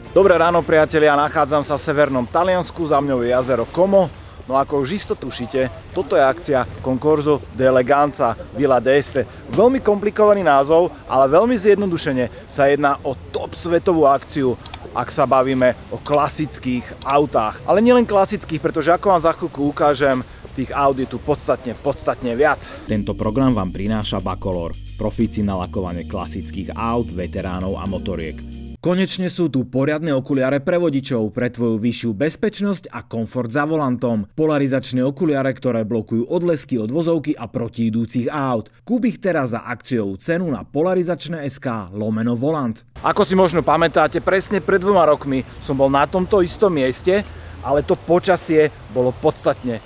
Dobré ráno, priatelia, nachádzam sa v severnom Taliansku, za mňou je jazero Como. No ako už isto tušíte, toto je akcia Concorso d'Eleganza Villa d'Este. Veľmi komplikovaný názov, ale veľmi zjednodušene sa jedná o top svetovú akciu, ak sa bavíme o klasických autách. Ale nielen klasických, pretože ako vám za chvíľku ukážem, tých aut je tu podstatne viac. Tento program vám prináša Bacolor, profíci na lakovanie klasických aut, veteránov a motoriek. Konečne sú tu poriadne okuliare pre vodičov pre tvoju vyššiu bezpečnosť a komfort za volantom. Polarizačné okuliare, ktoré blokujú odlesky od vozovky a protiidúcich aut. Kúp ich teraz za akciovú cenu na polarizačné.sk/volant. Ako si možno pamätáte, presne pred 2 rokmi som bol na tomto istom mieste, ale to počasie bolo podstatne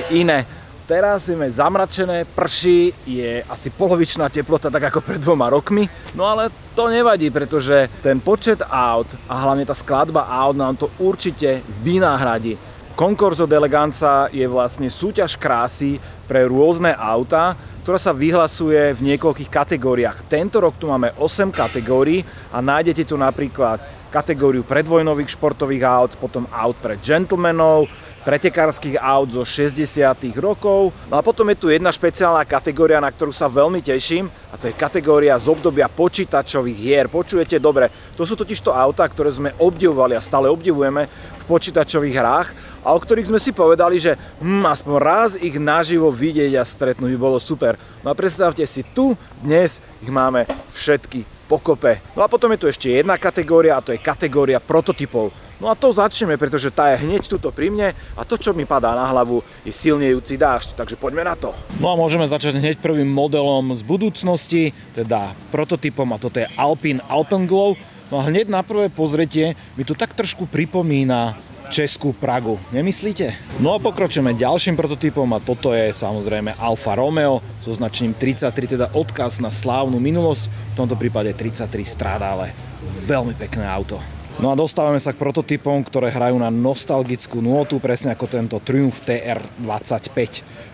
iné. Teraz je zamračené, prší, je asi polovičná teplota, tak ako pred 2 rokmi. No ale to nevadí, pretože ten počet aut a hlavne tá skladba aut nám to určite vynahradí. Concorso d'Eleganza je vlastne súťaž krásy pre rôzne autá, ktorá sa vyhlasuje v niekoľkých kategóriách. Tento rok tu máme 8 kategórií a nájdete tu napríklad kategóriu predvojnových športových aut, potom aut pre gentlemanov, pretekárskych aut zo 60. rokov. No a potom je tu jedna špeciálna kategória, na ktorú sa veľmi teším, a to je kategória z obdobia počítačových hier. Počujete dobre, to sú totižto autá, ktoré sme obdivovali a stále obdivujeme v počítačových hrách a o ktorých sme si povedali, že aspoň raz ich naživo vidieť a stretnúť by bolo super. No a predstavte si, tu dnes ich máme všetky pokope. No a potom je tu ešte jedna kategória a to je kategória prototypov. No a to začneme, pretože tá je hneď tuto pri mne a to, čo mi padá na hlavu, je silnejúci dážď, takže poďme na to. No a môžeme začať hneď prvým modelom z budúcnosti, teda prototypom, a toto je Alpine Alpenglow. No a hneď na prvé pozretie mi to tak trošku pripomína českú Pragu, nemyslíte? No a pokročíme ďalším prototypom a toto je samozrejme Alfa Romeo so značením 33, teda odkaz na slávnu minulosť, v tomto prípade 33 Stradale. Veľmi pekné auto. No a dostávame sa k prototypom, ktoré hrajú na nostalgickú nôtu, presne ako tento Triumph TR25.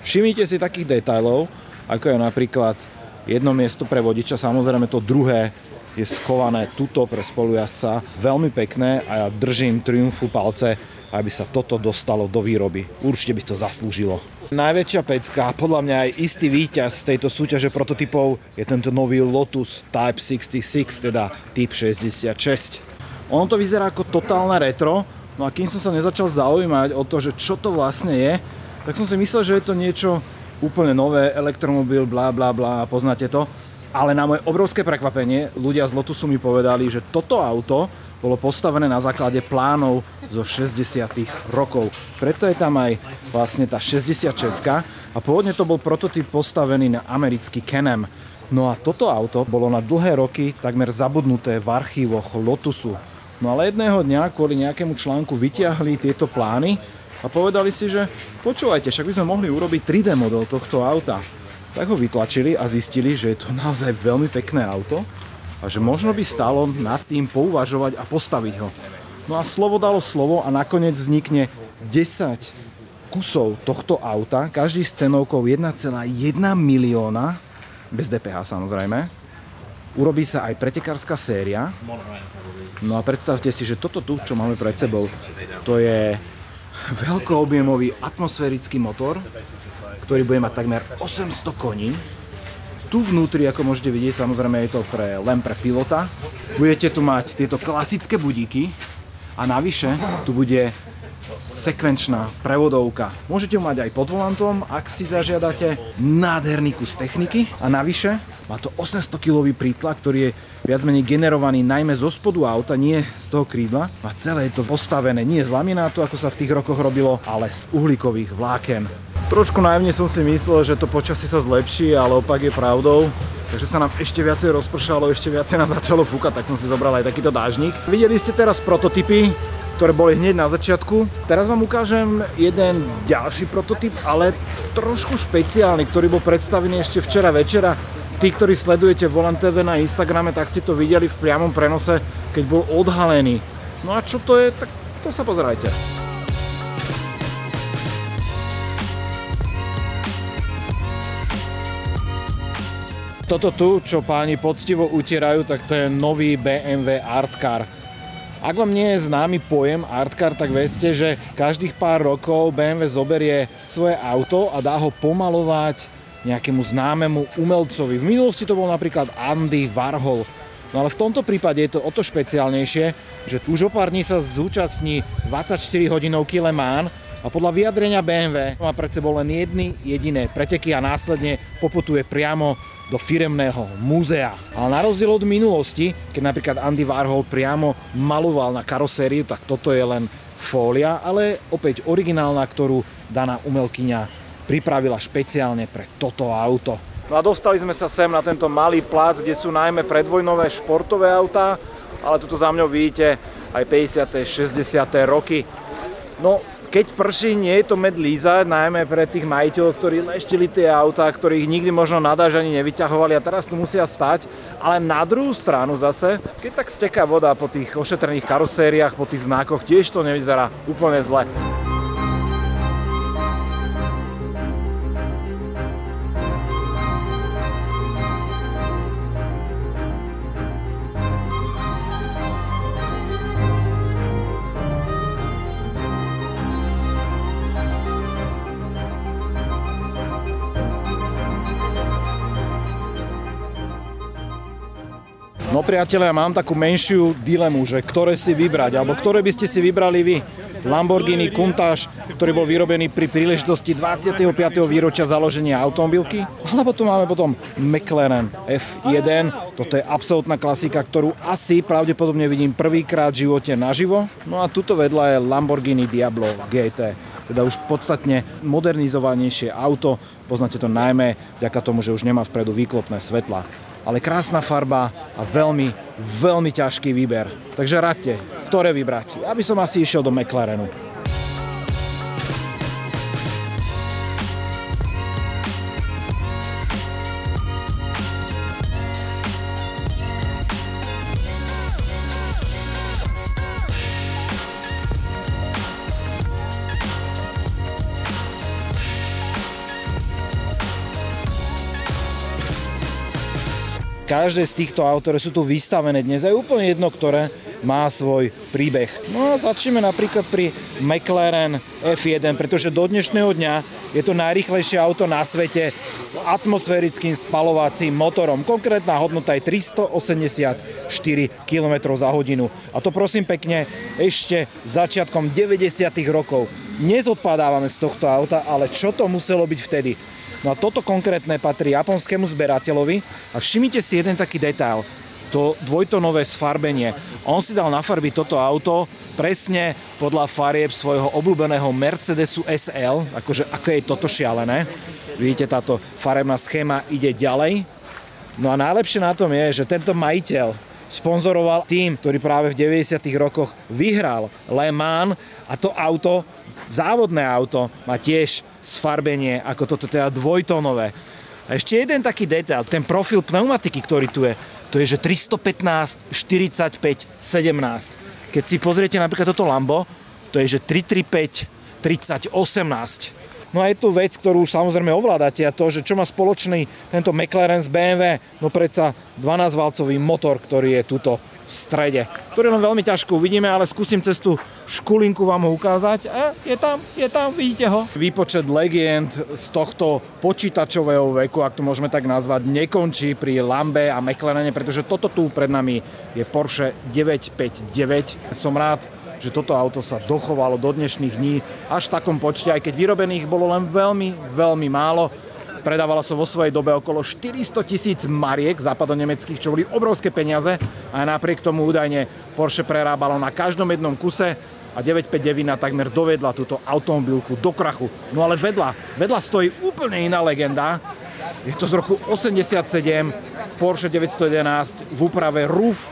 Všimnite si takých detailov, ako je napríklad jedno miesto pre vodiča, samozrejme to druhé je schované tuto pre spolujazca. Veľmi pekné a ja držím Triumphu palce, aby sa toto dostalo do výroby. Určite by to zaslúžilo. Najväčšia pecka, podľa mňa aj istý víťaz tejto súťaže prototypov je tento nový Lotus Type 66, teda Typ 66. Ono to vyzerá ako totálne retro, no a kým som sa nezačal zaujímať o to, že čo to vlastne je, tak som si myslel, že je to niečo úplne nové, elektromobil, blá blá blá, poznáte to. Ale na moje obrovské prekvapenie, ľudia z Lotusu mi povedali, že toto auto bolo postavené na základe plánov zo 60. rokov. Preto je tam aj vlastne tá 66 a pôvodne to bol prototyp postavený na americký Can-Am. No a toto auto bolo na dlhé roky takmer zabudnuté v archívoch Lotusu. No ale jedného dňa kvôli nejakému článku vytiahli tieto plány a povedali si, že počúvajte, však by sme mohli urobiť 3D model tohto auta. Tak ho vytlačili a zistili, že je to naozaj veľmi pekné auto a že možno by stalo nad tým pouvažovať a postaviť ho. No a slovo dalo slovo a nakoniec vznikne 10 kusov tohto auta, každý s cenovkou 1,1 milióna, bez DPH samozrejme. Urobí sa aj pretekárska séria. No a predstavte si, že toto tu, čo máme pred sebou, to je veľkoobjemový atmosférický motor, ktorý bude mať takmer 800 koní. Tu vnútri, ako môžete vidieť, samozrejme je to len pre pilota. Budete tu mať tieto klasické budíky a navyše tu bude sekvenčná prevodovka. Môžete ju mať aj pod volantom, ak si zažiadate, nádherný kus techniky a navyše má to 800-kilový prítlak, ktorý je viac menej generovaný najmä zo spodu auta, nie z toho krídla. A celé je to postavené nie z laminátu, ako sa v tých rokoch robilo, ale z uhlíkových vláken. Trošku naivne som si myslel, že to počasie sa zlepší, ale opak je pravdou. Takže sa nám ešte viacej rozpršalo, ešte viacej nás začalo fúkať, tak som si zobral aj takýto dážnik. Videli ste teraz prototypy, ktoré boli hneď na začiatku. Teraz vám ukážem jeden ďalší prototyp, ale trošku špeciálny, ktorý bol predstavený ešte včera večera. Tí, ktorí sledujete Volant TV na Instagrame, tak ste to videli v priamom prenose, keď bol odhalený. No a čo to je, tak to sa pozerajte. Toto tu, čo páni poctivo utierajú, tak to je nový BMW Art Car. Ak vám nie je známy pojem artcar, tak vedzte, že každých pár rokov BMW zoberie svoje auto a dá ho pomalovať nejakému známemu umelcovi. V minulosti to bol napríklad Andy Warhol. No ale v tomto prípade je to o to špeciálnejšie, že už o pár dní sa zúčastní 24-hodinovky Le Mans a podľa vyjadrenia BMW má pred sebou len jediné preteky a následne poputuje priamo do firemného múzea. Ale na rozdiel od minulosti, keď napríklad Andy Warhol priamo maloval na karosériu, tak toto je len fólia, ale opäť originálna, ktorú daná umelkyňa pripravila špeciálne pre toto auto. No a dostali sme sa sem na tento malý plác, kde sú najmä predvojnové športové autá, ale tuto za mňou vidíte aj 50. 60. roky. No, keď prší, nie je to med lízať, najmä pre tých majiteľov, ktorí leštili tie autá, ktorých nikdy možno na dážď ani nevyťahovali a teraz tu musia stať. Ale na druhú stranu zase, keď tak steká voda po tých ošetrených karosériách, po tých znakoch, tiež to nevyzerá úplne zle. No priatelia, mám takú menšiu dilemu, že ktoré si vybrať, alebo ktoré by ste si vybrali vy. Lamborghini Countach, ktorý bol vyrobený pri príležitosti 25. výročia založenia automobilky. Alebo tu máme potom McLaren F1. Toto je absolútna klasika, ktorú asi pravdepodobne vidím prvýkrát v živote naživo. No a tuto vedľa je Lamborghini Diablo GT. Teda už podstatne modernizovanejšie auto. Poznáte to najmä vďaka tomu, že už nemá vpredu výklopné svetla. Ale krásna farba a veľmi, veľmi ťažký výber. Takže radte, ktoré vybrať. Ja by som asi išiel do McLarenu. Každé z týchto aut, ktoré sú tu vystavené dnes, je úplne jedno, ktoré má svoj príbeh. No a začneme napríklad pri McLaren F1, pretože do dnešného dňa je to najrýchlejšie auto na svete s atmosférickým spaľovacím motorom. Konkrétna hodnota je 384 km za hodinu. A to prosím pekne ešte začiatkom 90. rokov. Nezodpadávame z tohto auta, ale čo to muselo byť vtedy? No a toto konkrétne patrí japonskému zberateľovi a všimnite si jeden taký detail, to dvojtonové sfarbenie. On si dal nafarbiť toto auto presne podľa farieb svojho obľúbeného Mercedesu SL, akože ako je toto šialené. Vidíte, táto farebná schéma ide ďalej. No a najlepšie na tom je, že tento majiteľ sponzoroval tým, ktorý práve v 90. rokoch vyhral Le Mans a to auto, závodné auto, má tiež sfarbenie ako toto teda dvojtónové. A ešte jeden taký detail, ten profil pneumatiky, ktorý tu je, to je, že 315, 45, 17. Keď si pozriete napríklad toto Lambo, to je, že 335, 30, 18. No a je tu vec, ktorú už samozrejme ovládate a to, že čo má spoločný tento McLaren z BMW, no predsa 12-valcový motor, ktorý je tuto v strede, ktorý len veľmi ťažko uvidíme, ale skúsim cez tú škulinku vám ho ukázať. A je tam, vidíte ho. Výpočet legend z tohto počítačového veku, ak to môžeme tak nazvať, nekončí pri Lambe a McLarene, pretože toto tu pred nami je Porsche 959. Som rád, že toto auto sa dochovalo do dnešných dní až v takom počte, aj keď vyrobených bolo len veľmi, veľmi málo. Predávala sa vo svojej dobe okolo 400 000 mariek západonemeckých, čo boli obrovské peniaze a napriek tomu údajne Porsche prerábalo na každom jednom kuse a 959 takmer dovedla túto automobilku do krachu. No ale vedľa stojí úplne iná legenda. Je to z roku 87 Porsche 911 v úprave Roof.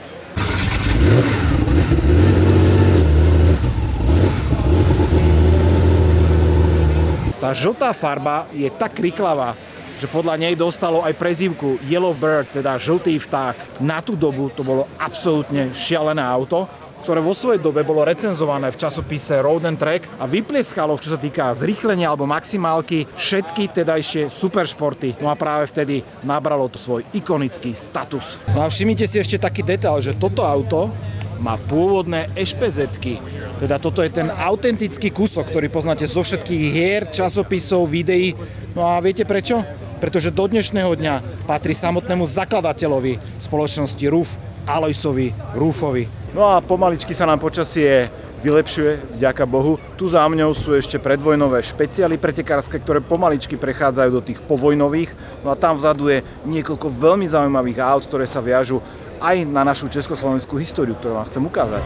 Tá žltá farba je tak kriklavá, že podľa nej dostalo aj prezývku Yellow Bird, teda žltý vták. Na tú dobu to bolo absolútne šialené auto, ktoré vo svojej dobe bolo recenzované v časopise Road and Track a vyplieskalo, čo sa týka zrýchlenia alebo maximálky, všetky tedajšie superšporty. No a práve vtedy nabralo to svoj ikonický status. No a všimnite si ešte taký detail, že toto auto má pôvodné ešpezetky. Teda toto je ten autentický kúsok, ktorý poznáte zo všetkých hier, časopisov, videí. No a viete prečo? Pretože do dnešného dňa patrí samotnému zakladateľovi spoločnosti RUF, Alojsovi Rufovi. No a pomaličky sa nám počasie vylepšuje, vďaka Bohu. Tu za mňou sú ešte predvojnové špeciály pretekárske, ktoré pomaličky prechádzajú do tých povojnových. No a tam vzadu je niekoľko veľmi zaujímavých aut, ktoré sa viažú aj na našu československú históriu, ktorú vám chcem ukázať.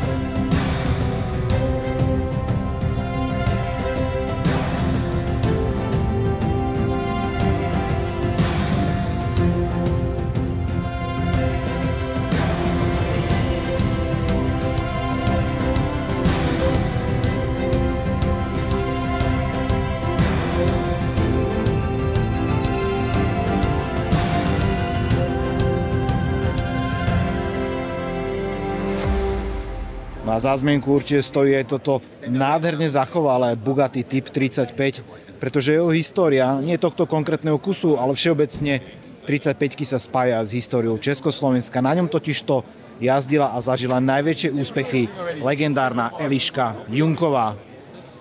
Na zázmienku určite stojí aj toto nádherne zachovalé Bugatti Typ 35, pretože jeho história, nie tohto konkrétneho kusu, ale všeobecne 35-ky sa spája s históriou Československa. Na ňom totižto jazdila a zažila najväčšie úspechy legendárna Eliška Junková.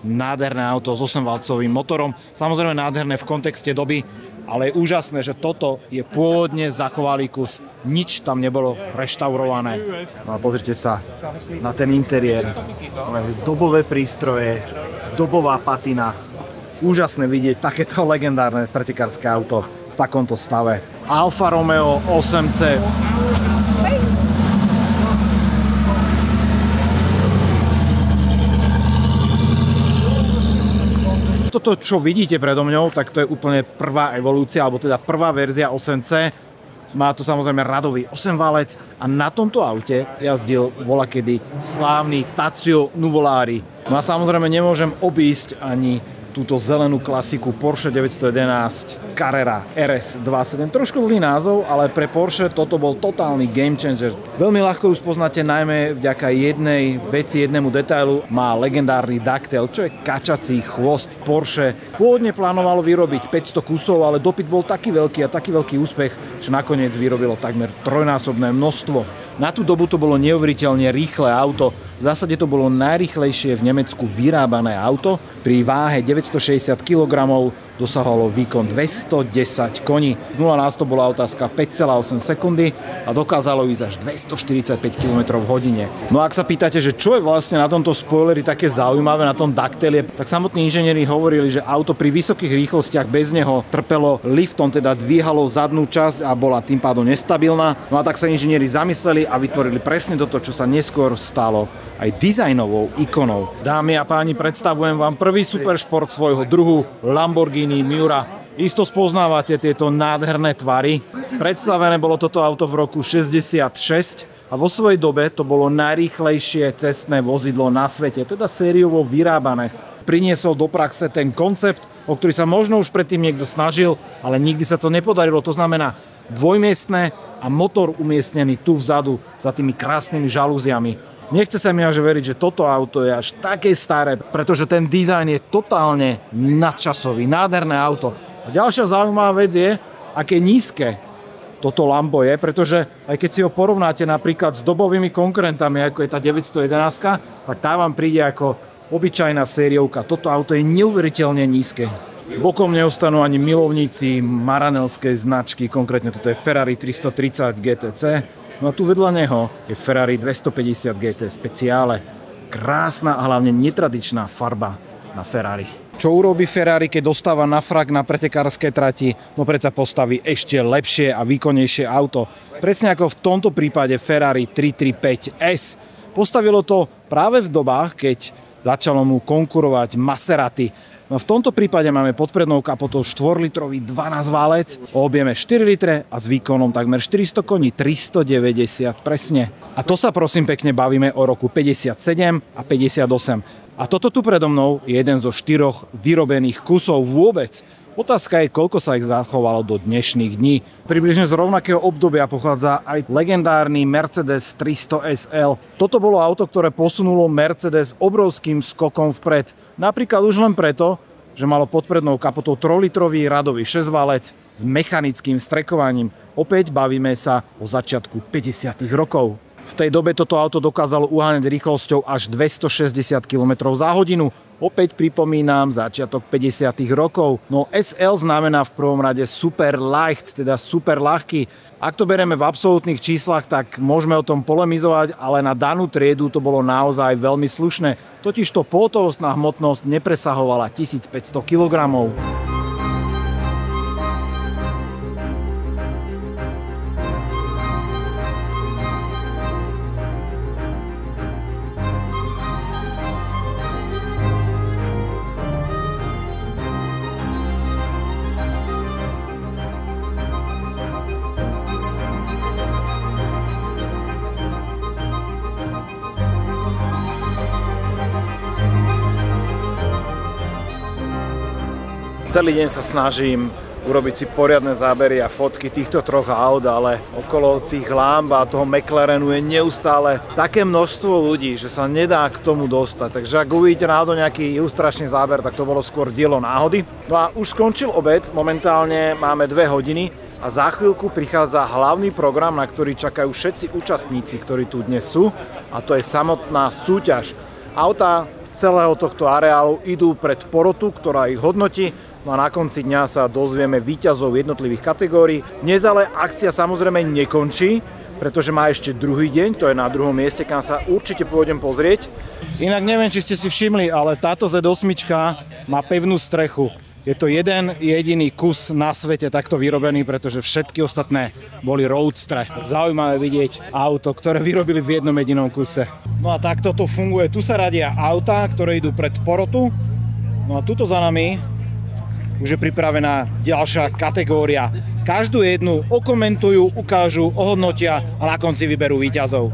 Nádherné auto s 8-valcovým motorom, samozrejme nádherné v kontexte doby, ale je úžasné, že toto je pôvodne zachovalý kus. Nič tam nebolo reštaurované. No a pozrite sa na ten interiér. Dobové prístroje, dobová patina. Úžasné vidieť takéto legendárne pretekárske auto v takomto stave. Alfa Romeo 8C. Toto, čo vidíte predo mňou, tak to je úplne prvá evolúcia, alebo teda prvá verzia 8C. Má tu samozrejme radový 8-valec a na tomto aute jazdil volakedy slávny Tazio Nuvolari. No a samozrejme nemôžem obísť ani túto zelenú klasiku Porsche 911 Carrera RS 27. Trošku dlhý názov, ale pre Porsche toto bol totálny game changer. Veľmi ľahko ju spoznáte najmä vďaka jednej veci, jednému detailu. Má legendárny ducktail, čo je kačací chvost Porsche. Pôvodne plánovalo vyrobiť 500 kusov, ale dopyt bol taký veľký a taký veľký úspech, že nakoniec vyrobilo takmer trojnásobné množstvo. Na tú dobu to bolo neuveriteľne rýchle auto. V zásade to bolo najrýchlejšie v Nemecku vyrábané auto. Pri váhe 960 kg dosahovalo výkon 210 koní. Z 0 na 100 bola otázka 5,8 sekundy a dokázalo ísť až 245 km v hodine. No a ak sa pýtate, že čo je vlastne na tomto spoileri také zaujímavé, na tom ducktaili, tak samotní inžinieri hovorili, že auto pri vysokých rýchlostiach bez neho trpelo liftom, teda dvíhalo zadnú časť a bola tým pádom nestabilná. No a tak sa inžinieri zamysleli a vytvorili presne toto, čo sa neskôr stalo aj dizajnovou ikonou. Dámy a páni, predstavujem vám prvý superšport svojho druhu, Lamborghini Miura. Isto spoznávate tieto nádherné tvary. Predstavené bolo toto auto v roku 66 a vo svojej dobe to bolo najrýchlejšie cestné vozidlo na svete, teda sériovo vyrábané. Priniesol do praxe ten koncept, o ktorý sa možno už predtým niekto snažil, ale nikdy sa to nepodarilo. To znamená dvojmiestne a motor umiestnený tu vzadu za tými krásnymi žalúziami. Nechce sa mi až veriť, že toto auto je až také staré, pretože ten dizajn je totálne nadčasový, nádherné auto. A ďalšia zaujímavá vec je, aké nízke toto Lambo je, pretože aj keď si ho porovnáte napríklad s dobovými konkurentami, ako je tá 911, tak tá vám príde ako obyčajná sériovka. Toto auto je neuveriteľne nízke. Bokom neostanú ani milovníci maranelskej značky, konkrétne toto je Ferrari 330 GTC. No a tu vedľa neho je Ferrari 250 GT Speciale. Krásna a hlavne netradičná farba na Ferrari. Čo urobí Ferrari, keď dostáva na frak na pretekárskej trati? No predsa postaví ešte lepšie a výkonnejšie auto. Presne ako v tomto prípade Ferrari 335S. Postavilo to práve v dobách, keď začalo mu konkurovať Maserati. No v tomto prípade máme pod prednou kapotou 4-litrový 12-válec o objeme 4 litre a s výkonom takmer 400 koní, 390 presne. A to sa prosím pekne bavíme o roku 57 a 58. A toto tu predo mnou je jeden zo 4 vyrobených kusov vôbec. Otázka je, koľko sa ich zachovalo do dnešných dní. Približne z rovnakého obdobia pochádza aj legendárny Mercedes 300 SL. Toto bolo auto, ktoré posunulo Mercedes obrovským skokom vpred. Napríklad už len preto, že malo pod prednou kapotou 3-litrový radový 6-válec s mechanickým strekovaním. Opäť bavíme sa o začiatku 50. rokov. V tej dobe toto auto dokázalo uháňať rýchlosťou až 260 km za hodinu. Opäť pripomínam začiatok 50. rokov. No SL znamená v prvom rade super light, teda super ľahký. Ak to bereme v absolútnych číslach, tak môžeme o tom polemizovať, ale na danú triedu to bolo naozaj veľmi slušné. Totižto pohotovostná hmotnosť nepresahovala 1500 kg. Celý deň sa snažím urobiť si poriadne zábery a fotky týchto troch aut, ale okolo tých lámb a toho McLarenu je neustále také množstvo ľudí, že sa nedá k tomu dostať. Takže ak uvidíte náhodou nejaký ilustračný záber, tak to bolo skôr dielo náhody. No a už skončil obed, momentálne máme 2 hodiny a za chvíľku prichádza hlavný program, na ktorý čakajú všetci účastníci, ktorí tu dnes sú, a to je samotná súťaž. Autá z celého tohto areálu idú pred porotu, ktorá ich hodnotí. No a na konci dňa sa dozvieme víťazov jednotlivých kategórií. Dnes ale akcia samozrejme nekončí, pretože má ešte druhý deň, to je na druhom mieste, kam sa určite pôjdem pozrieť. Inak neviem, či ste si všimli, ale táto Z8 má pevnú strechu. Je to jeden jediný kus na svete takto vyrobený, pretože všetky ostatné boli roadstre. Zaujímavé vidieť auto, ktoré vyrobili v jednom jedinom kuse. No a takto to funguje. Tu sa radia autá, ktoré idú pred porotu. No a tuto za nami už je pripravená ďalšia kategória. Každú jednu okomentujú, ukážu, ohodnotia a na konci vyberú víťazov.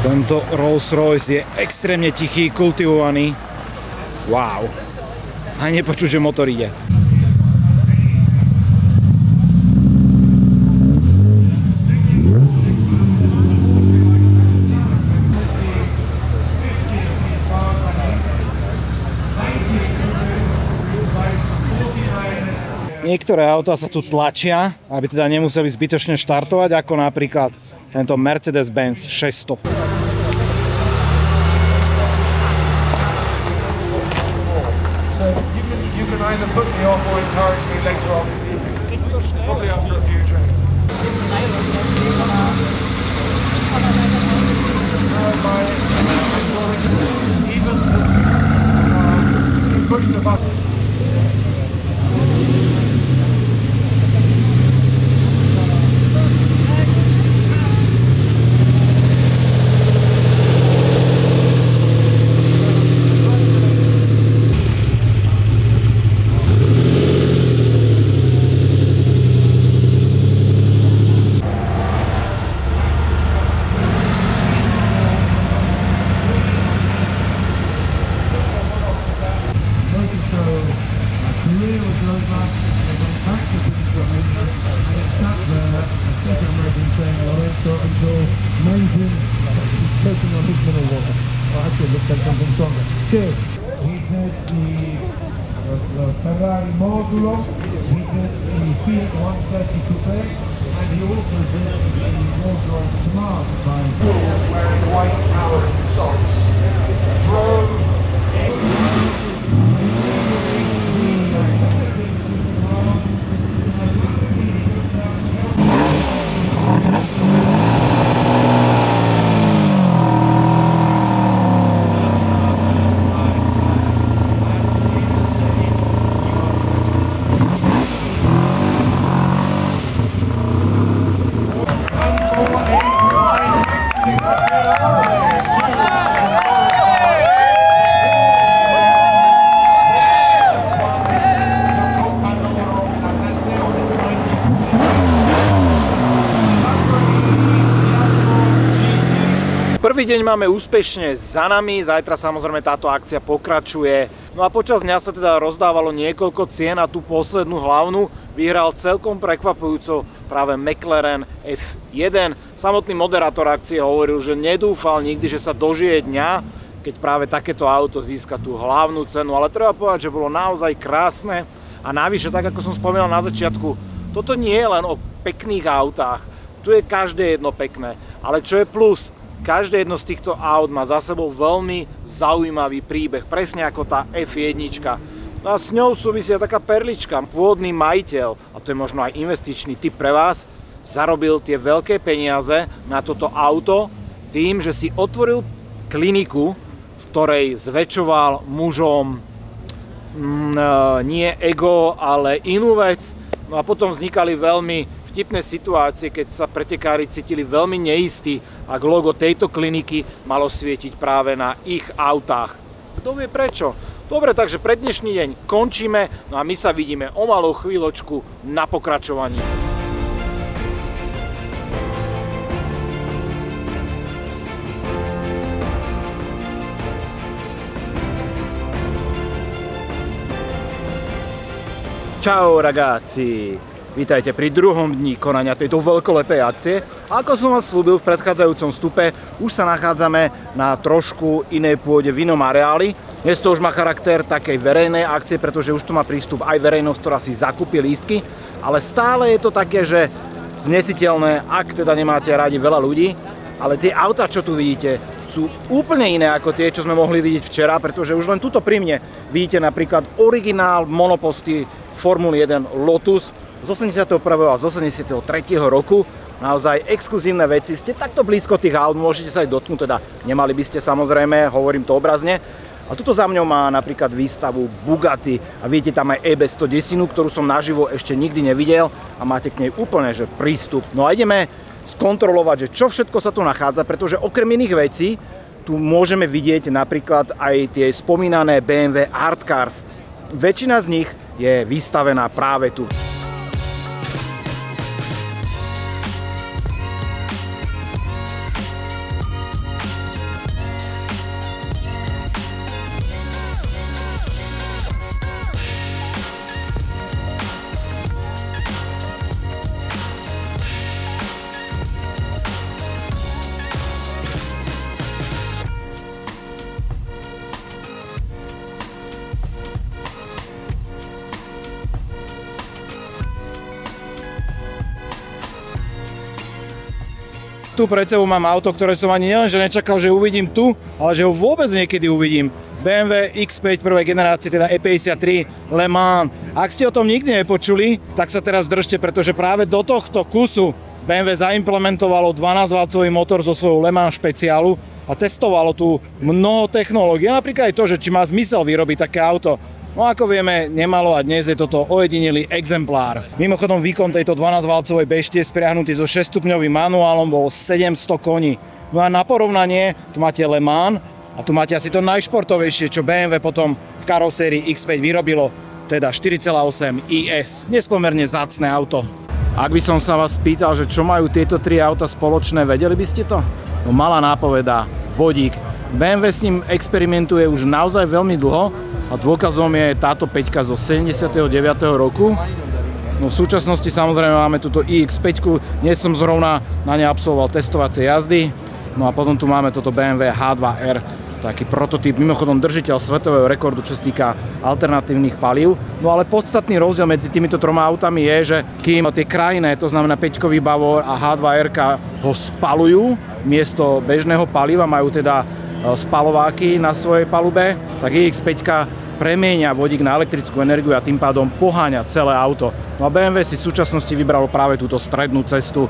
Tento Rolls-Royce je extrémne tichý, kultivovaný. Wow. A nepočuť, že motor ide. Niektoré autá sa tu tlačia, aby teda nemuseli zbytočne štartovať, ako napríklad tento Mercedes-Benz 600. Cheers. He did the Ferrari Modulo, he did the Fiat 130 Coupe, and he also did the Rolls-Royce Command by wearing white cowling socks. Prvý deň máme úspešne za nami, zajtra samozrejme táto akcia pokračuje. No a počas dňa sa teda rozdávalo niekoľko cien a tú poslednú hlavnú vyhral celkom prekvapujúco práve McLaren F1. Samotný moderátor akcie hovoril, že nedúfal nikdy, že sa dožije dňa, keď práve takéto auto získa tú hlavnú cenu, ale treba povedať, že bolo naozaj krásne a navyše, tak ako som spomínal na začiatku, toto nie je len o pekných autách, tu je každé jedno pekné, ale čo je plus, každé jedno z týchto aut má za sebou veľmi zaujímavý príbeh, presne ako tá F1. No a s ňou súvisia taká perlička, pôvodný majiteľ, a to je možno aj investičný tip pre vás, zarobil tie veľké peniaze na toto auto tým, že si otvoril kliniku, v ktorej zväčšoval mužom nie ego, ale inú vec. No a potom vznikali veľmi vtipné situácie, keď sa pretekári cítili veľmi neistí, ak logo tejto kliniky malo svietiť práve na ich autách. Kto vie prečo? Dobre, takže pre dnešný deň končíme, no a my sa vidíme o malú chvíľočku na pokračovaní. Čau ragazzi! Vítajte pri druhom dni konania tejto veľkolepej akcie. Ako som vám slúbil v predchádzajúcom vstupe, už sa nachádzame na trošku inej pôde v inom areáli. Dnes to už má charakter takej verejnej akcie, pretože už tu má prístup aj verejnosť, ktorá si zakúpi lístky, ale stále je to také, že znesiteľné, ak teda nemáte radi veľa ľudí, ale tie autá, čo tu vidíte, sú úplne iné ako tie, čo sme mohli vidieť včera, pretože už len tuto pri mne vidíte napríklad originál monoposty Formuly 1 Lotus z 81. a z 83. roku. Naozaj exkluzívne veci. Ste takto blízko tých aut, môžete sa aj dotknúť, teda nemali by ste samozrejme, hovorím to obrazne. A tuto za mňou má napríklad výstavu Bugatti a vidíte tam aj EB110, ktorú som naživo ešte nikdy nevidel a máte k nej úplne že prístup. No a ideme skontrolovať, že čo všetko sa tu nachádza, pretože okrem iných vecí tu môžeme vidieť napríklad aj tie spomínané BMW Art Cars. Väčšina z nich je vystavená práve tu. Tu pred sebou mám auto, ktoré som ani nielenže nečakal, že uvidím tu, ale že ho vôbec niekedy uvidím. BMW X5 prvej generácie, teda E53 Le Mans. Ak ste o tom nikdy nepočuli, tak sa teraz držte, pretože práve do tohto kusu BMW zaimplementovalo 12-valcový motor zo svojho Le Mans špeciálu a testovalo tu mnoho technológií. Napríklad aj to, že či má zmysel vyrobiť také auto. No ako vieme, nemalo a dnes je toto ojedinelý exemplár. Mimochodom výkon tejto 12-valcovej beštie spriahnutý so 6-stupňovým manuálom bol 700 koní. No a na porovnanie tu máte Le Mans a tu máte asi to najšportovejšie, čo BMW potom v karosérii X5 vyrobilo, teda 4,8 IS. Nespomerne vzácne auto. Ak by som sa vás pýtal, že čo majú tieto tri auta spoločné, vedeli by ste to? No malá nápoveda, vodík. BMW s ním experimentuje už naozaj veľmi dlho a dôkazom je táto 5 zo 79. roku. No v súčasnosti samozrejme máme túto iX5, dnes som zrovna na ne absolvoval testovacie jazdy. No a potom tu máme toto BMW H2R, taký prototyp, mimochodom držiteľ svetového rekordu, čo sa týka alternatívnych palív. No ale podstatný rozdiel medzi týmito troma autami je, že kým tie krajné, to znamená 5-kový Bavor a H2R ho spalujú miesto bežného paliva, majú teda spalováky na svojej palube, tak iX5 premieňa vodík na elektrickú energiu a tým pádom poháňa celé auto. No a BMW si v súčasnosti vybralo práve túto strednú cestu.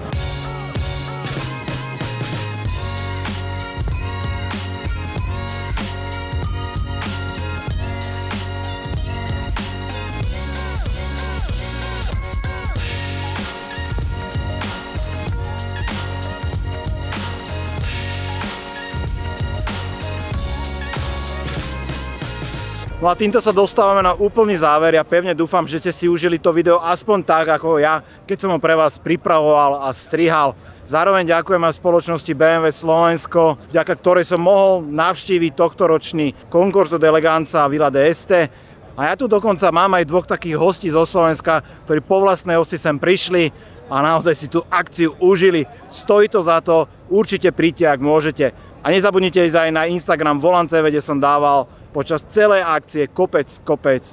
No a týmto sa dostávame na úplný záver. Ja pevne dúfam, že ste si užili to video aspoň tak, ako ja, keď som ho pre vás pripravoval a strihal. Zároveň ďakujem aj spoločnosti BMW Slovensko, vďaka ktorej som mohol navštíviť tohtoročný Concorso d'Eleganza Villa d'Este. A ja tu dokonca mám aj dvoch takých hostí zo Slovenska, ktorí po vlastnej osi sem prišli a naozaj si tú akciu užili. Stojí to za to, určite príďte, ak môžete. A nezabudnite ísť aj na Instagram Volanteve, kde som dával počas celej akcie kopec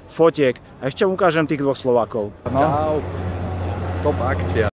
fotiek. A ešte ukážem tých dvoch Slovákov. No. Čau. top akcia.